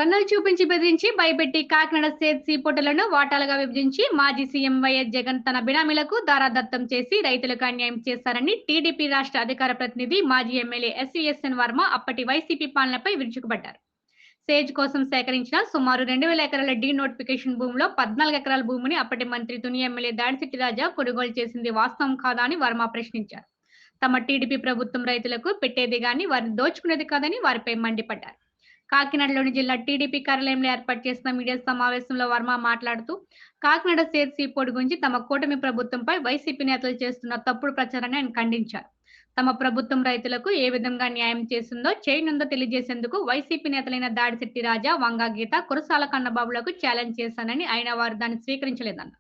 గన్నులు చూపించి బెదిరించి భయపెట్టి కాకినాడ స్టేట్ సీపోర్టులను వాటాలుగా విభజించి మాజీ సీఎం వైఎస్ జగన్ తన బినామీలకు దారాదత్తం చేసి రైతులకు అన్యాయం చేశారని టీడీపీ రాష్ట్ర అధికార ప్రతినిధి మాజీ ఎమ్మెల్యే ఎస్వీఎస్ఎన్ వర్మ అప్పటి వైసీపీ పాలనపై విరుచుకుపడ్డారు. సేజ్ కోసం సేకరించిన సుమారు 2000 ఎకరాల డీ నోటిఫికేషన్ భూమిలో 14 ఎకరాల భూమిని అప్పటి మంత్రి తుని ఎమ్మెల్యే దాడిశెట్టి రాజా కొనుగోలు చేసింది వాస్తవం కాదా అని వర్మ ప్రశ్నించారు. తమ టీడీపీ ప్రభుత్వం రైతులకు పెట్టేది గాని వారిని దోచుకునేది కాదని వారిపై మండిపడ్డారు. కాకినాడలోని జిల్లా టీడీపీ కార్యాలయంలో ఏర్పాటు చేసిన మీడియా సమావేశంలో వర్మ మాట్లాడుతూ కాకినాడ స్టేట్ సీపోర్ట్ గురించి తమ కూటమి ప్రభుత్వంపై వైసీపీ నేతలు చేస్తున్న తప్పుడు ప్రచారాన్ని ఆయన ఖండించారు. తమ ప్రభుత్వం రైతులకు ఏ విధంగా న్యాయం చేస్తుందో చేయనుందో తెలియజేసేందుకు వైసీపీ నేతలైన దాడిశెట్టి రాజా, వంగా గీత, కురసాల కన్నబాబులకు ఛాలెంజ్ చేశానని, అయినా వారు దాన్ని స్వీకరించలేదన్నారు.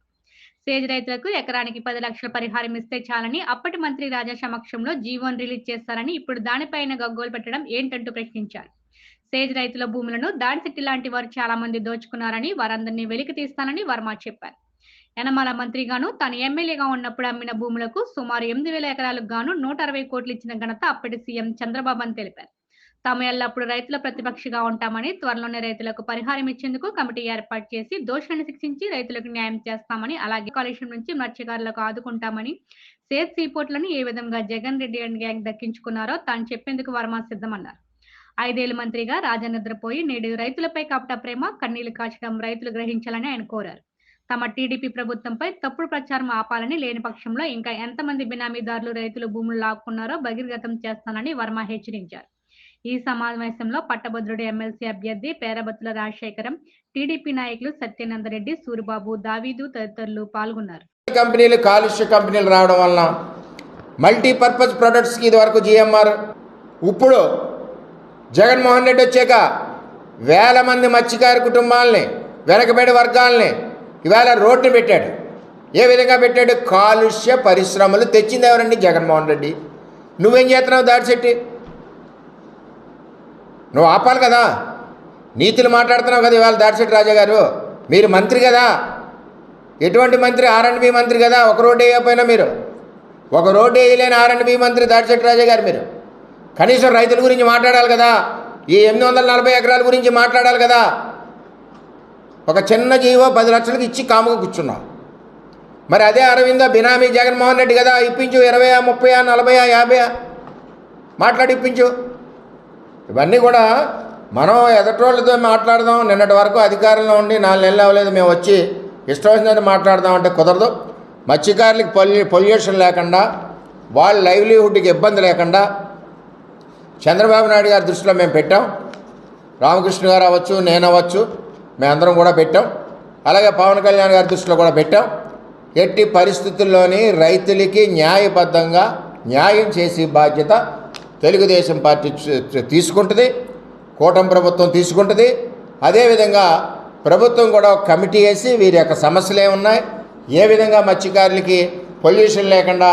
సేజ్ రైతులకు ఎకరానికి 10 లక్షల పరిహారం ఇస్తే చాలని అప్పటి మంత్రి రాజా సమక్షంలో జీవోను రిలీజ్ చేస్తారని, ఇప్పుడు దానిపైన గగ్గోలు పెట్టడం ఏంటంటూ ప్రశ్నించారు. సేజ్ రైతుల భూములను దాడిశెట్టి లాంటి వారు చాలా మంది దోచుకున్నారని, వారందరినీ వెలికి తీస్తానని వర్మ చెప్పారు. యనమల మంత్రిగాను తాను ఎమ్మెల్యేగా ఉన్నప్పుడు అమ్మిన భూములకు సుమారు 8000 ఎకరాలకు గాను 160 కోట్లు ఇచ్చిన ఘనత అప్పటి సీఎం చంద్రబాబు అని తెలిపారు. తాము ఎల్లప్పుడూ రైతుల ప్రతిపక్షగా ఉంటామని, త్వరలోనే రైతులకు పరిహారం ఇచ్చేందుకు కమిటీ ఏర్పాటు చేసి దోషులను శిక్షించి రైతులకు న్యాయం చేస్తామని, అలాగే కాలుష్యం నుంచి మత్స్యకారులకు ఆదుకుంటామని, సేజ్ సీపోర్ట్లను ఏ విధంగా జగన్ రెడ్డి అండ్ గ్యాంగ్ దక్కించుకున్నారో తాను చెప్పేందుకు వర్మ సిద్ధమన్నారు. 5 ఏళ్ల మంత్రిగా రాజా నిద్రపోయి నేడు రైతులపై కపట ప్రేమ, కన్నీళ్లు కాచడం రైతులు గ్రహించాలని ఆయన కోరారు. తమ టీడీపీ ప్రభుత్వంపై తప్పుడు ప్రచారం ఆపాలని, లేని పక్షంలో ఇంకా ఎంతమంది బినామీదారులు రైతులు భూములు లాక్కున్నారో బహిర్గతం చేస్తానని వర్మ హెచ్చరించారు. ఈ సమావేశంలో పట్టభద్రుడు ఎమ్మెల్సీ అభ్యర్థి పేరబత్తుల రాజశేఖరం, టీడీపీ నాయకులు సత్యానందరెడ్డి, సూరిబాబు, దావీదు తదితరులు పాల్గొన్నారు. కంపెనీలు కాలుష్య కంపెనీలు రావడం వలన మల్టీపర్పస్ ప్రొడక్ట్స్కి ఇది వరకు జిఎంఆర్, ఇప్పుడు జగన్మోహన్ రెడ్డి వచ్చాక వేల మంది మత్స్యకార కుటుంబాలని, వెనకబడి వర్గాలని ఇవాళ రోడ్డు పెట్టాడు. ఏ విధంగా పెట్టాడు? కాలుష్య పరిశ్రమలు తెచ్చింది ఎవరండి? జగన్మోహన్ రెడ్డి. నువ్వేం చేస్తున్నావు దాడిశెట్టి? నువ్వు ఆపాలి కదా, నీతులు మాట్లాడుతున్నావు కదా ఇవాళ దాడిశెట్టి రాజా గారు. మీరు మంత్రి కదా, ఎటువంటి మంత్రి? R&B మంత్రి కదా. ఒక రోడ్డు వేయకపోయినా మీరు, ఒక రోడ్డు వేయలేని R&B మంత్రి దాడిశెట్టి రాజా గారు. మీరు కనీసం రైతుల గురించి మాట్లాడాలి కదా, ఈ 840 ఎకరాల గురించి మాట్లాడాలి కదా. ఒక చిన్న జీవో 10 లక్షలకు ఇచ్చి కాముగా కూర్చున్నావు. మరి అదే అరవిందో బినామీ జగన్మోహన్ రెడ్డి కదా, ఇప్పించు. 20, 30, 40, 50 మాట్లాడి ఇప్పించు. ఇవన్నీ కూడా మనం ఎదటోళ్ళతో మాట్లాడదాం. నిన్నటి వరకు అధికారంలో ఉండి 4 నెలలు అవ్వలేదు, మేము వచ్చి ఇష్టం వచ్చినట్టు మాట్లాడదాం అంటే కుదరదు. మత్స్యకారులకు పొల్యూషన్ లేకుండా, వాళ్ళ లైవ్లీహుడ్కి ఇబ్బంది లేకుండా చంద్రబాబు నాయుడు గారి దృష్టిలో మేము పెట్టాం. రామకృష్ణ గారు అవ్వచ్చు, నేను అవ్వచ్చు, మేమందరం కూడా పెట్టాం. అలాగే పవన్ కళ్యాణ్ గారి దృష్టిలో కూడా పెట్టాం. ఎట్టి పరిస్థితుల్లోని రైతులకి న్యాయబద్ధంగా న్యాయం చేసే బాధ్యత తెలుగుదేశం పార్టీ తీసుకుంటుంది, కూటమి ప్రభుత్వం తీసుకుంటుంది. అదేవిధంగా ప్రభుత్వం కూడా ఒక కమిటీ వేసి వీరి యొక్క సమస్యలు ఏమున్నాయి, ఏ విధంగా మత్స్యకారులకి పొల్యూషన్ లేకుండా,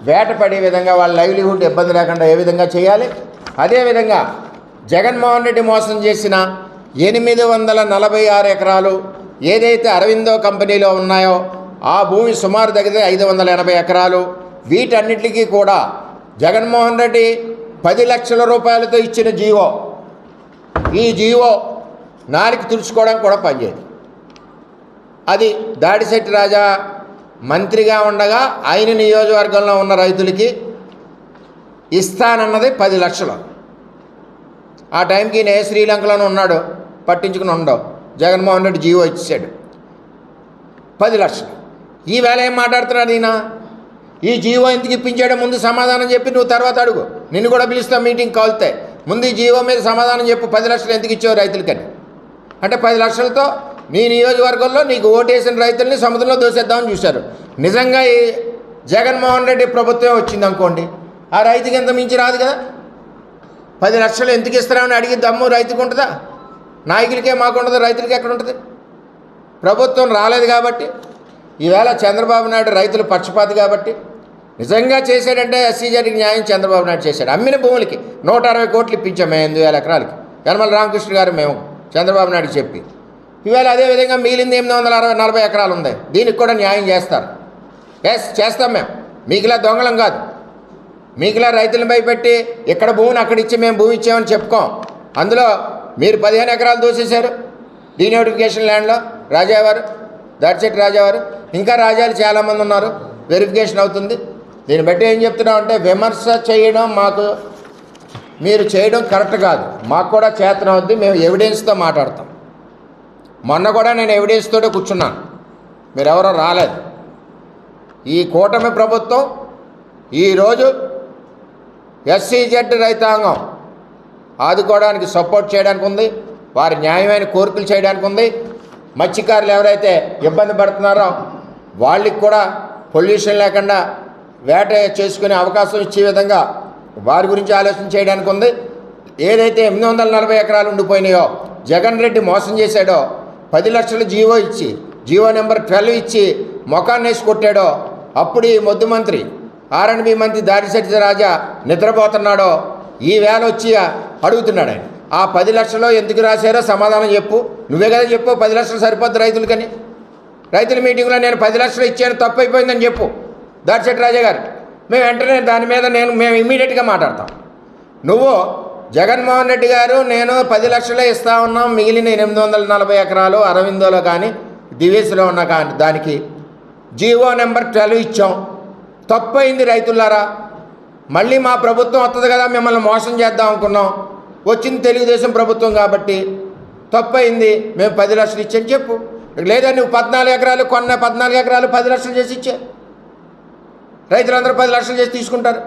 వేటపడే విధంగా వాళ్ళ లైవ్లీహుడ్ ఇబ్బంది లేకుండా ఏ విధంగా చేయాలి. అదేవిధంగా జగన్మోహన్ రెడ్డి మోసం చేసిన 846 ఎకరాలు ఏదైతే అరవిందో కంపెనీలో ఉన్నాయో ఆ భూమి సుమారు దగ్గర 580 ఎకరాలు, వీటన్నిటికీ కూడా జగన్మోహన్ రెడ్డి 10 లక్షల రూపాయలతో ఇచ్చిన జీవో, ఈ జీవో నాలికి తుడుచుకోవడానికి కూడా పనిచేయదు. అది దాడిశెట్టి రాజా మంత్రిగా ఉండగా ఆయన నియోజకవర్గంలో ఉన్న రైతులకి ఇస్తానన్నది 10 లక్షలు. ఆ టైంకి నే శ్రీలంకలోనే ఉన్నాడు, పట్టించుకుని ఉండవు. జగన్మోహన్ రెడ్డి జీవో ఇచ్చాడు 10 లక్షలు. ఈవేళ ఏం మాట్లాడుతున్నాడు ఈయన? ఈ జీవో ఎందుకు ఇప్పించాడో ముందు సమాధానం చెప్పి నువ్వు తర్వాత అడుగు. నిన్ను కూడా పిలుస్తాం మీటింగ్ కాల్తే. ముందు ఈ జీవో మీద సమాధానం చెప్పు. 10 లక్షలు ఎందుకు ఇచ్చావు రైతులకని? అంటే 10 లక్షలతో నీ నియోజకవర్గంలో నీకు ఓటేసిన రైతుల్ని సముద్రంలో దోసేద్దామని చూశారు. నిజంగా ఈ జగన్మోహన్ రెడ్డి ప్రభుత్వం వచ్చింది అనుకోండి, ఆ రైతుకి ఎంత మించి రాదు కదా. 10 లక్షలు ఎందుకు ఇస్తారని అడిగి దమ్ము రైతుకు ఉంటుందా? నాయకులకే మాకు ఉండదు, రైతులకి ఎక్కడ ఉంటుంది? ప్రభుత్వం రాలేదు కాబట్టి, ఈవేళ చంద్రబాబు నాయుడు రైతులు పక్షపాతి కాబట్టి నిజంగా చేశాడంటే ఎస్సీజెడ్కి న్యాయం చంద్రబాబు నాయుడు చేశాడు. అమ్మిన భూములకి 160 కోట్లు ఇప్పించాం మేము 8000 ఎకరాలకి. యనమల రామకృష్ణ గారు మేము చంద్రబాబు నాయుడు చెప్పి, ఈవేళ అదేవిధంగా మిగిలింది 840 ఎకరాలు ఉంది, దీనికి కూడా న్యాయం చేస్తారు. ఎస్ చేస్తాం మేము. మీకులా దొంగలం కాదు, మీకులా రైతులను భయపెట్టి ఇక్కడ భూమిని అక్కడ ఇచ్చి మేము భూమి ఇచ్చామని చెప్పుకోం. అందులో మీరు 15 ఎకరాలు దోసేశారు డీనోటిఫికేషన్ ల్యాండ్లో రాజావారు, దాడిశెట్టి రాజావారు, ఇంకా రాజాలు చాలామంది ఉన్నారు, వెరిఫికేషన్ అవుతుంది. దీన్ని బట్టి ఏం చెప్తున్నాం అంటే విమర్శ చేయడం మాకు మీరు చేయడం కరెక్ట్ కాదు, మాకు కూడా చేతన అవుద్ది, మేము ఎవిడెన్స్తో మాట్లాడతాం. మొన్న కూడా నేను ఎవిడెన్స్తోనే కూర్చున్నాను, మీరు ఎవరో రాలేదు. ఈ కూటమి ప్రభుత్వం ఈరోజు SCZ రైతాంగం ఆదుకోవడానికి సపోర్ట్ చేయడానికి ఉంది, వారి న్యాయమైన కోరికలు చేయడానికి ఉంది. మత్స్యకారులు ఎవరైతే ఇబ్బంది పడుతున్నారో వాళ్ళకి కూడా పొల్యూషన్ లేకుండా వేట చేసుకునే అవకాశం ఇచ్చే విధంగా వారి గురించి ఆలోచన చేయడానికి ఉంది. ఏదైతే 840 ఎకరాలు ఉండిపోయినాయో జగన్ రెడ్డి మోసం చేశాడో, 10 లక్షలు జీవో ఇచ్చి జీవో నెంబర్ 12 ఇచ్చి మొఖాన్ని వేసి కొట్టాడో, అప్పుడు ఈ మొద్దు మంత్రి R&B మంత్రి దాడిశెట్టి రాజా నిద్రపోతున్నాడో ఈ వేళ వచ్చి అడుగుతున్నాడు ఆయన. ఆ 10 లక్షలు ఎందుకు రాశారో సమాధానం చెప్పు, నువ్వే కదా చెప్పు. 10 లక్షలు సరిపోద్ది రైతులకని. రైతుల మీటింగ్లో నేను 10 లక్షలు ఇచ్చాను, తప్పు అయిపోయిందని చెప్పు దాడిశెట్టి రాజా గారు. మేము వెంటనే దాని మీద మేము ఇమ్మీడియట్గా మాట్లాడతాం. నువ్వు జగన్మోహన్ రెడ్డి గారు నేను 10 లక్షలే ఇస్తా ఉన్నాం, మిగిలిన 840 ఎకరాలు అరవిందోలో కానీ డివిఎస్లో ఉన్న కానీ దానికి జీవో నెంబర్ 12 ఇచ్చాం, తప్పు అయింది రైతులారా. మళ్ళీ మా ప్రభుత్వం వస్తుంది కదా, మిమ్మల్ని మోసం చేద్దాం అనుకున్నాం, వచ్చింది తెలుగుదేశం ప్రభుత్వం కాబట్టి తప్పు అయింది, మేము 10 లక్షలు ఇచ్చని చెప్పు. లేదా నువ్వు 14 ఎకరాలు కొన్న 14 ఎకరాలు 10 లక్షలు చేసి ఇచ్చే, రైతులందరూ 10 లక్షలు చేసి తీసుకుంటారు.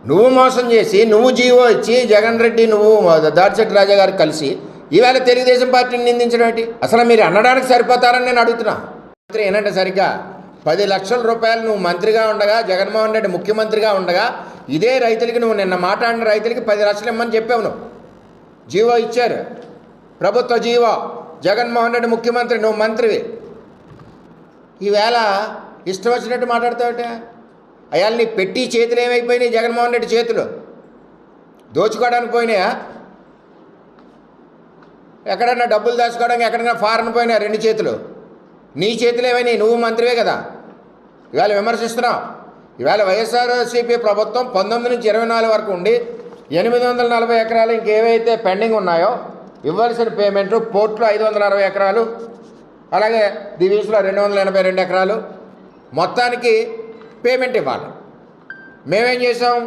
నువ్వు మోసం చేసి నువ్వు జీవో ఇచ్చి జగన్ రెడ్డి నువ్వు దాడిశెట్టి రాజా గారు కలిసి ఈవేళ తెలుగుదేశం పార్టీని నిందించడం ఏంటి? అసలు మీరు అనడానికి సరిపోతారని నేను అడుగుతున్నా. మంత్రి ఏంటంటే సరిగ్గా 10 లక్షల రూపాయలు నువ్వు మంత్రిగా ఉండగా, జగన్మోహన్ రెడ్డి ముఖ్యమంత్రిగా ఉండగా ఇదే రైతులకి నువ్వు నిన్న మాట్లాడిన రైతులకి 10 లక్షలు ఇమ్మని చెప్పావు. నువ్వు జీవో ఇచ్చారు, ప్రభుత్వ జీవో, జగన్మోహన్ రెడ్డి ముఖ్యమంత్రి, నువ్వు మంత్రివి. ఈవేళ ఇష్టం వచ్చినట్టు మాట్లాడతావుటే. అయ్యాలు నీ పెట్టి చేతులు ఏమైపోయినాయి? జగన్మోహన్ రెడ్డి చేతులు దోచుకోవడానికి పోయినాయా? ఎక్కడన్నా డబ్బులు దాచుకోవడానికి ఎక్కడైనా ఫారెన్ పోయినా 2 చేతులు? నీ చేతులు ఏమైనాయి? నువ్వు మంత్రివే కదా. ఇవాళ విమర్శిస్తున్నావు. ఇవాళ వైఎస్ఆర్సీపీ ప్రభుత్వం 19 నుంచి 24 వరకు ఉండి 840 ఎకరాలు ఇంకేవైతే పెండింగ్ ఉన్నాయో ఇవ్వాల్సిన పేమెంటు, పోర్టులో 560 ఎకరాలు, అలాగే దివీస్లో 282 ఎకరాలు, మొత్తానికి పేమెంట్ ఇవ్వాలి. మేమేం చేసాం?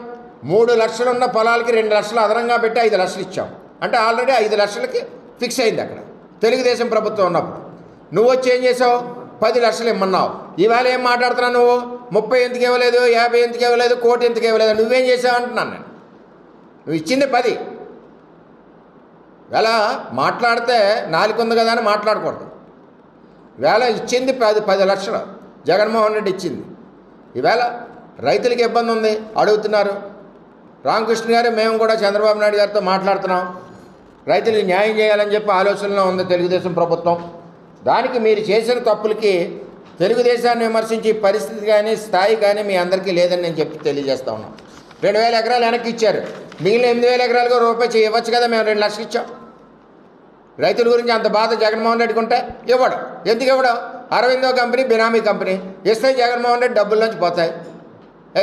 3 లక్షలు ఉన్న పొలాలకి 2 లక్షలు అదనంగా పెట్టి 5 లక్షలు ఇచ్చాం. అంటే ఆల్రెడీ 5 లక్షలకి ఫిక్స్ అయింది అక్కడ తెలుగుదేశం ప్రభుత్వం ఉన్నప్పుడు. నువ్వు వచ్చి ఏం చేసావు? 10 లక్షలు ఇమ్మన్నావు. ఈవేళ ఏం మాట్లాడుతున్నావు నువ్వు? 30 ఎందుకు ఇవ్వలేదు, 50 ఎందుకు ఇవ్వలేదు, 1 కోటి ఎందుకు ఇవ్వలేదు? నువ్వేం చేసావు అంటున్నాను నేను. నువ్వు ఇచ్చింది 10. వేళ మాట్లాడితే నాలుగు ఉంది కదా అని మాట్లాడకూడదు. వేళ ఇచ్చింది 10 లక్షలు జగన్మోహన్ రెడ్డి ఇచ్చింది. ఈవేళ రైతులకి ఇబ్బంది ఉంది, అడుగుతున్నారు. రామకృష్ణ గారు మేము కూడా చంద్రబాబు నాయుడు గారితో మాట్లాడుతున్నాం. రైతులకు న్యాయం చేయాలని చెప్పి ఆలోచనలో ఉంది తెలుగుదేశం ప్రభుత్వం. దానికి మీరు చేసిన తప్పులకి తెలుగుదేశాన్ని విమర్శించే పరిస్థితి కానీ స్థాయి కానీ మీ అందరికీ లేదని నేను చెప్పి తెలియజేస్తా ఉన్నాం. 2000 ఎకరాలు వెనక్కి ఇచ్చారు, మిగిలిన 8000 ఎకరాలకు రూపాయి ఇవ్వచ్చు కదా. మేము 2 లక్షలు ఇచ్చాం. రైతుల గురించి అంత బాధ జగన్మోహన్ రెడ్డికి ఉంటే ఇవ్వడం. ఎందుకు ఇవ్వడం? అరవిందో కంపెనీ బినామీ కంపెనీ ఇస్తే జగన్మోహన్ రెడ్డి డబ్బుల నుంచి పోతాయి.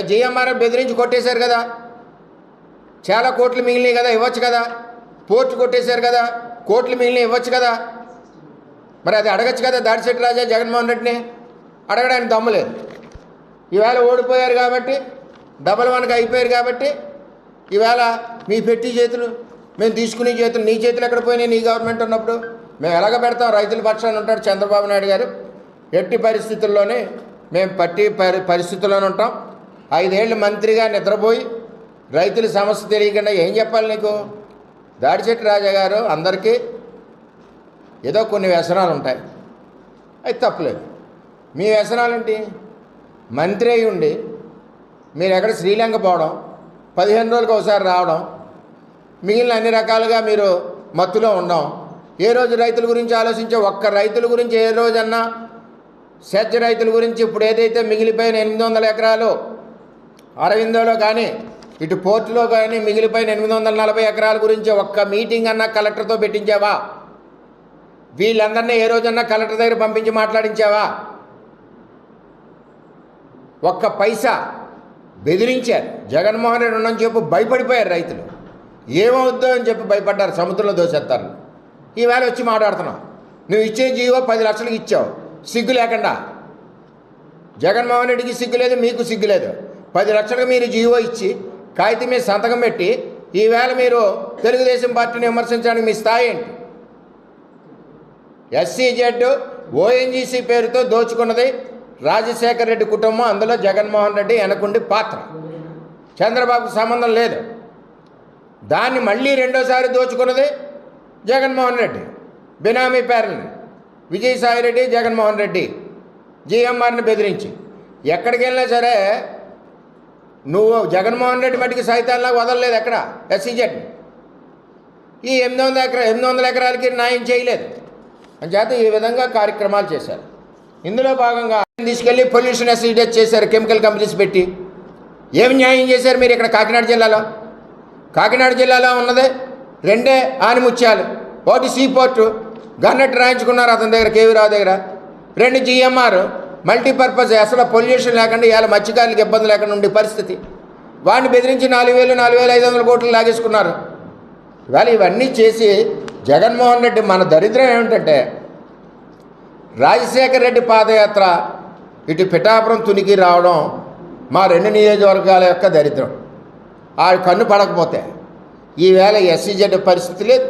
జిఎంఆర్ఎఫ్ బెదిరించి కొట్టేశారు కదా, చాలా కోట్లు మిగిలినాయి కదా, ఇవ్వచ్చు కదా. పోర్టు కొట్టేశారు కదా, కోట్లు మిగిలినాయి ఇవ్వచ్చు కదా. మరి అది అడగచ్చు కదా దాడిశెట్టి రాజా జగన్మోహన్ రెడ్డిని. అడగడానికి దమ్ము లేదు. ఈవేళ ఓడిపోయారు కాబట్టి, డబల్ 1కి అయిపోయారు కాబట్టి ఈవేళ మీ పెట్టి చేతులు, మేము తీసుకునే చేతులు, నీ చేతులు ఎక్కడ పోయినాయి? నీ గవర్నమెంట్ ఉన్నప్పుడు మేము ఎలాగ పెడతాం? రైతుల పక్షాన్ని ఉంటాడు చంద్రబాబు నాయుడు గారు. ఎట్టి పరిస్థితుల్లోనే మేము పరిస్థితుల్లోనే ఉంటాం. 5 ఏళ్ళు మంత్రిగా నిద్రపోయి రైతుల సమస్య తెలియకుండా ఏం చెప్పాలి నీకు? దాడిశెట్టి రాజా గారు అందరికీ ఏదో కొన్ని వ్యసనాలు ఉంటాయి, అది తప్పులేదు. మీ వ్యసనాలు ఏంటి? మంత్రి అయి ఉండి మీరు ఎక్కడ శ్రీలంక పోవడం, 15 రోజులకు ఒకసారి రావడం, మిగిలిన అన్ని రకాలుగా మీరు మత్తులో ఉండడం. ఏ రోజు రైతుల గురించి ఆలోచించే? ఒక్క రైతుల గురించి ఏ రోజన్నా సేద్య రైతుల గురించి ఇప్పుడు ఏదైతే మిగిలిపోయిన 800 ఎకరాలు అరవిందోలో కానీ ఇటు పోర్టులో కానీ మిగిలిపోయిన 840 ఎకరాల గురించి ఒక్క మీటింగ్ అన్నా కలెక్టర్తో పెట్టించావా? వీళ్ళందరినీ ఏ రోజన్నా కలెక్టర్ దగ్గర పంపించి మాట్లాడించావా? ఒక్క పైసా బెదిరించారు. జగన్మోహన్ రెడ్డి ఉండని చెప్పు భయపడిపోయారు రైతులు. ఏమవుద్దో అని చెప్పి భయపడ్డారు, సముద్రంలో దోసేస్తారు. ఈవేళ వచ్చి మాట్లాడుతున్నావు. నువ్వు ఇచ్చే జీవో 10 లక్షలకు ఇచ్చావు, సిగ్గు లేకుండా. జగన్మోహన్ రెడ్డికి సిగ్గు లేదు, మీకు సిగ్గు లేదు. 10 లక్షలకు మీరు జీవో ఇచ్చి కాగితం మీద సంతకం పెట్టి ఈవేళ మీరు తెలుగుదేశం పార్టీని విమర్శించడానికి మీ స్థాయి ఏంటి? SEZ ONGC పేరుతో దోచుకున్నది రాజశేఖర రెడ్డి కుటుంబం, అందులో జగన్మోహన్ రెడ్డి వెనకుండి పాత్ర. చంద్రబాబుకు సంబంధం లేదు. దాన్ని మళ్ళీ రెండోసారి దోచుకున్నది జగన్మోహన్ రెడ్డి. బినామీ పేర్లని విజయసాయిరెడ్డి, జగన్మోహన్ రెడ్డి GMRని బెదిరించి. ఎక్కడికి వెళ్ళినా సరే నువ్వు జగన్మోహన్ రెడ్డి మట్టికి సైతాన్లాగా వదలలేదు ఎక్కడ. SEZ ఈ 800 ఎకరాలకి న్యాయం చేయలేదు అని చేత ఈ విధంగా కార్యక్రమాలు చేశారు. ఇందులో భాగంగా తీసుకెళ్ళి పొల్యూషన్ SEZ చేశారు, కెమికల్ కంపెనీస్ పెట్టి. ఏమి న్యాయం చేశారు మీరు ఇక్కడ కాకినాడ జిల్లాలో? కాకినాడ జిల్లాలో ఉన్నదే 2 ఆనిముత్యాలు, ఒకటి సీపోర్టు గన్నెట్ రాయించుకున్నారు అతని దగ్గర, కేవీ రావు దగ్గర. 2 GMR మల్టీపర్పస్, అసలు పొల్యూషన్ లేకుండా ఇవాళ మత్స్యకారులకు ఇబ్బంది లేకుండా ఉండే పరిస్థితి. వాడిని బెదిరించి 4,500 కోట్లు లాగేసుకున్నారు. ఇవాళ ఇవన్నీ చేసి జగన్మోహన్ రెడ్డి, మన దరిద్రం ఏమిటంటే రాజశేఖర రెడ్డి పాదయాత్ర ఇటు పిఠాపురం తునికి రావడం మా 2 నియోజకవర్గాల యొక్క దరిద్రం. ఆ కన్ను పడకపోతే ఈవేళ SEZ పరిస్థితి లేదు,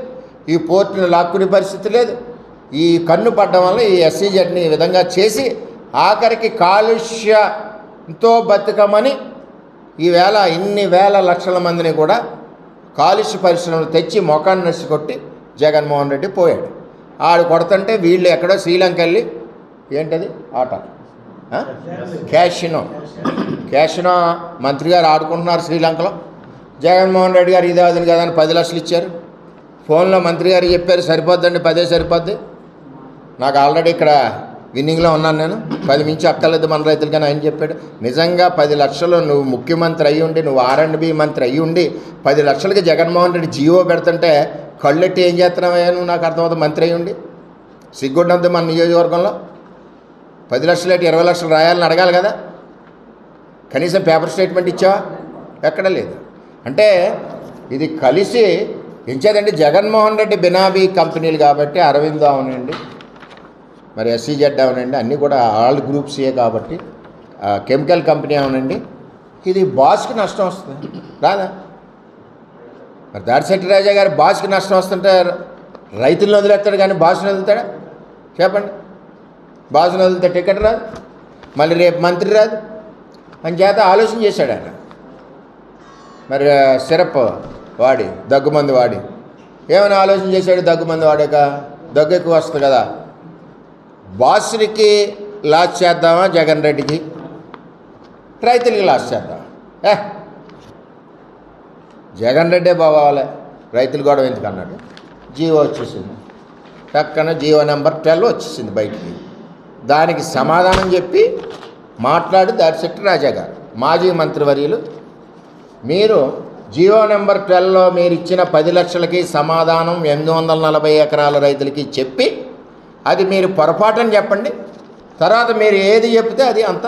ఈ పోర్టును లాక్కునే పరిస్థితి లేదు. ఈ కన్ను పడ్డం వల్ల ఈ SEZని ఈ విధంగా చేసి ఆఖరికి కాలుష్యంతో బతుకమని ఈవేళ ఇన్ని వేల లక్షల మందిని కూడా కాలుష్య పరిశ్రమలు తెచ్చి మొఖాన్ని నసి కొట్టి జగన్మోహన్ రెడ్డి పోయాడు. ఆడు కొడుతుంటే వీళ్ళు ఎక్కడో శ్రీలంక వెళ్ళి ఏంటది ఆట క్యాషినో మంత్రి గారు ఆడుకుంటున్నారు శ్రీలంకలో. జగన్మోహన్ రెడ్డి గారు ఇదే అదని కదా అని 10 లక్షలు ఇచ్చారు. ఫోన్లో మంత్రి గారు చెప్పారు సరిపోద్దండి, 10 సరిపోద్ది. నాకు ఆల్రెడీ ఇక్కడ విన్నింగ్లో ఉన్నాను నేను, 10 మించి అక్కర్లేదు మన రైతులు కానీ ఆయన చెప్పాడు. నిజంగా 10 లక్షలు నువ్వు ముఖ్యమంత్రి అయ్యి ఉండి, నువ్వు R&B మంత్రి అయ్యి ఉండి 10 లక్షలకి జగన్మోహన్ రెడ్డి జీవో పెడుతుంటే కళ్ళెట్టి ఏం చేస్తున్నావయ్యా నువ్వు? నాకు అర్థమవుతుంది. మంత్రి అయ్యి ఉండి సిగ్గుండద్దు మన నియోజకవర్గంలో. 10 లక్షలు 20 లక్షలు రాయాలని అడగాలి కదా. కనీసం పేపర్ స్టేట్మెంట్ ఇచ్చావా? ఎక్కడ లేదు. అంటే ఇది కలిసి ఎంచేదండి జగన్మోహన్ రెడ్డి బినామీ కంపెనీలు కాబట్టి అరవింద్ అవనండి, మరి SEZ అవనండి, అన్నీ కూడా ఆల్ గ్రూప్సే కాబట్టి, కెమికల్ కంపెనీ అవనండి, ఇది బాస్కి నష్టం వస్తుంది రాదా? మరి దాడిశెట్టి రాజా గారు బాస్కి నష్టం వస్తుంటే రైతులను వదిలేస్తాడు కానీ బాస్ని వదులుతాడా? చెప్పండి. బాస్ని వదిలితే టికెట్ రాదు, మళ్ళీ రేపు మంత్రి రాదు అని చేత ఆలోచన చేశాడు ఆయన. మరి సిరప్ వాడి, దగ్గుమంది వాడి ఏమైనా ఆలోచన చేశాడు? దగ్గుమంది వాడాక దగ్గు ఎక్కువ వస్తుంది కదా, బాసులకి లాస్ చేద్దామా జగన్ రెడ్డికి, రైతులకి లాస్ చేద్దామా? జగన్ రెడ్డే బాగోవాలి, రైతులు గొడవ ఎందుకు అన్నాడు. జీవో వచ్చేసింది, పక్కన జీవో నెంబర్ 12 వచ్చేసింది బయటికి. దానికి సమాధానం చెప్పి మాట్లాడి దాడిశెట్టి రాజా గారు, మాజీ మంత్రివర్యులు, మీరు జీవో నెంబర్ 12లో మీరు ఇచ్చిన 10 లక్షలకి సమాధానం 840 ఎకరాల రైతులకి చెప్పి అది మీరు పొరపాటని చెప్పండి. తర్వాత మీరు ఏది చెప్తే అది అంత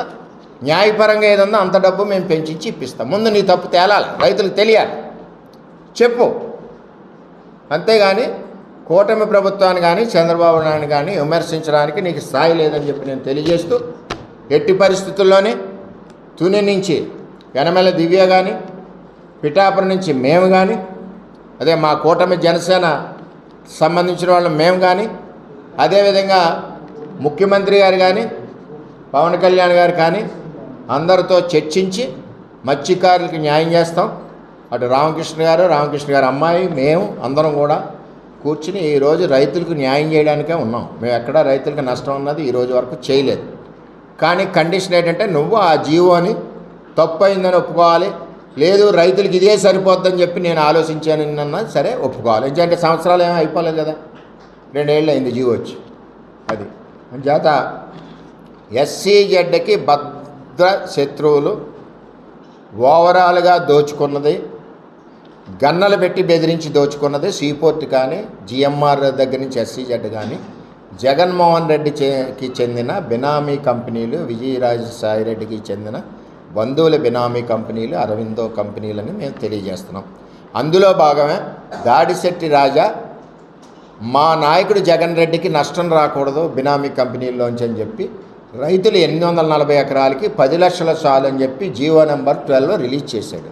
న్యాయపరంగా ఏదన్నా అంత డబ్బు మేము పెంచి ఇప్పిస్తాం. ముందు నీ తప్పు తేలాలి, రైతులకు తెలియాలి, చెప్పు. అంతేగాని కూటమి ప్రభుత్వాన్ని కానీ చంద్రబాబు నాయుడు కానీ విమర్శించడానికి నీకు స్థాయి లేదని చెప్పి నేను తెలియజేస్తూ, ఎట్టి పరిస్థితుల్లోనే తుని నుంచి యనమల దివ్య కానీ, పిఠాపురం నుంచి మేము కానీ, అదే మా కూటమి జనసేన సంబంధించిన వాళ్ళు మేము కానీ, అదేవిధంగా ముఖ్యమంత్రి గారు కానీ, పవన్ కళ్యాణ్ గారు కానీ అందరితో చర్చించి మత్స్యకారులకి న్యాయం చేస్తాం. అటు రామకృష్ణ గారు అమ్మాయి, మేము అందరం కూడా కూర్చుని ఈరోజు రైతులకు న్యాయం చేయడానికే ఉన్నాం. మేము ఎక్కడా రైతులకు నష్టం ఉన్నది ఈరోజు వరకు చేయలేదు. కానీ కండిషన్ ఏంటంటే నువ్వు ఆ జీవోని తప్పు అయిందని ఒప్పుకోవాలి, లేదు రైతులకి ఇదే సరిపోద్దని చెప్పి నేను ఆలోచించానన్నా సరే ఒప్పుకోవాలి. ఎందుకంటే సంవత్సరాలు ఏమీ అయిపోలేదు కదా, 2 ఏళ్ళు అయింది జీవో వచ్చి. అది చేత SEZకి భద్ర శత్రువులు, ఓవరాల్గా దోచుకున్నది, గన్నలు పెట్టి బెదిరించి దోచుకున్నది సీపోర్ట్ కానీ, GMR దగ్గర నుంచి SEZ కానీ, జగన్మోహన్ రెడ్డికి చెందిన బినామీ కంపెనీలు, విజయసాయిరెడ్డికి చెందిన బంధువుల బినామీ కంపెనీలు, అరవిందో కంపెనీలని మేము తెలియజేస్తున్నాం. అందులో భాగమే దాడిశెట్టి రాజా మా నాయకుడు జగన్ రెడ్డికి నష్టం రాకూడదు బినామీ కంపెనీల్లోంచి అని చెప్పి రైతులు 840 ఎకరాలకి 10 లక్షల చాలు అని చెప్పి జీవో నెంబర్ 12 రిలీజ్ చేశాడు.